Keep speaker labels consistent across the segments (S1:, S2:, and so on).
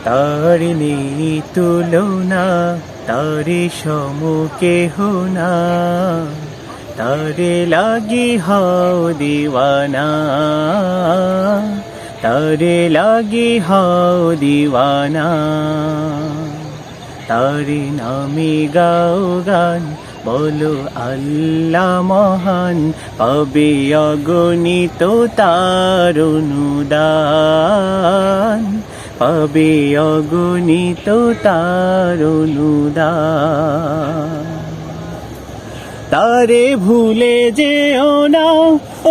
S1: তার নেই তুলনা, তারে সমুকে হোনা, তারে লাগি হও দিওয়ানা, তারে লাগি হও দিওয়ানা। তারি নামে গাও গান, বলো আল্লাহ মহান, পাবে অগণিত তার অনুদান, পাবে অগণিত তার অনুদান। তারে ভুলে যেও না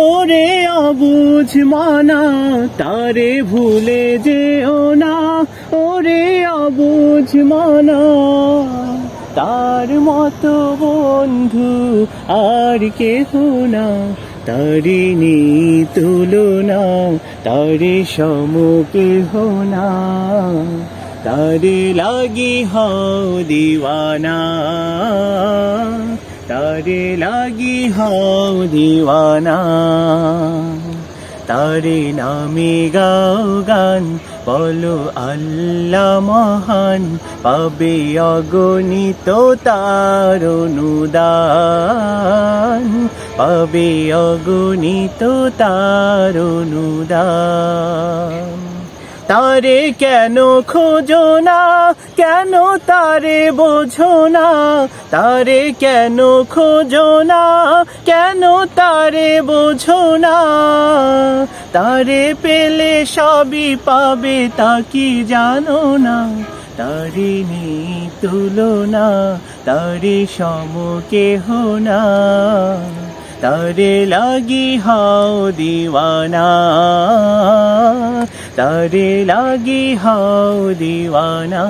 S1: ওরে অবুঝ মানা, তারে ভুলে যেও না ওরে অবুঝ মানা। তার মতো বন্ধু আর কেহ না, তারি নেই তুলনা, তারে সমকেহ না, তারে লাগি হও দিওয়ানা, তারে লাগি হও দিওয়ানা। তারে নামে গাও গান, বলো আল্লাহ মহান, পাবে অগণিত তার অনুদান, পাবে অগণিত তার অনুদান। তারে কেন খোঁজো না, কেন তারে বোঝো না, তারে কেন খোঁজো না, কেন তারে বোঝো না। তারে পেলে সবই পাবে তা কি জানো না, তারে নেই তুলনা, তারে সমকেহ না, তারে লাগি হও দিওয়ানা, তারে লাগি হও দিওয়ানা।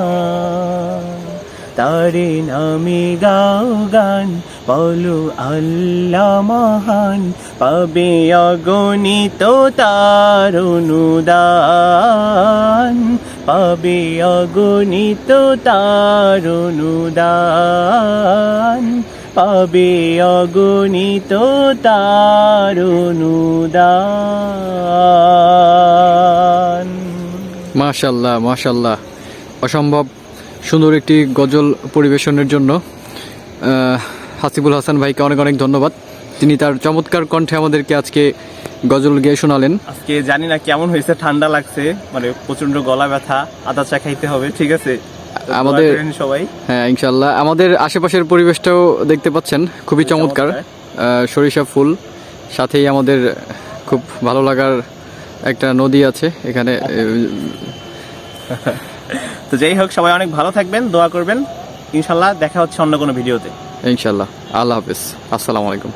S1: তারে নামে গাও গান, বলো আল্লাহ মহান, পাবে অগণিত তার অনুদান, পাবে অগণিত তার অনুদান, পাবে অগণিত তার অনুদান।
S2: মাশাআল্লাহ মাশাআল্লাহ, অসম্ভব সুন্দর একটি গজল পরিবেশনের জন্য হাসিবুল হাসান ভাইকে অনেক অনেক ধন্যবাদ। তিনি তার চমৎকার কণ্ঠে আমাদেরকে আজকে গজল গেয়ে শোনালেন।
S1: আজকে জানি না কেমন হয়েছে, ঠান্ডা লাগছে, মানে প্রচন্ড গলা ব্যথা, আদা চা খাইতে হবে, ঠিক আছে
S2: আমাদের
S1: সবাই।
S2: হ্যাঁ ইনশাআল্লাহ। আমাদের আশেপাশের পরিবেশটাও দেখতে পাচ্ছেন, খুবই চমৎকার। সরিষা ফুল, সাথেই আমাদের খুব ভালো লাগার একটা নদী আছে এখানে।
S1: তো যাই হোক, সবাই অনেক ভালো থাকবেন, দোয়া করবেন। ইনশাল্লাহ দেখা হচ্ছে অন্য কোনো ভিডিওতে।
S2: ইনশাআল্লাহ। আল্লাহ হাফেজ, আসসালামু আলাইকুম।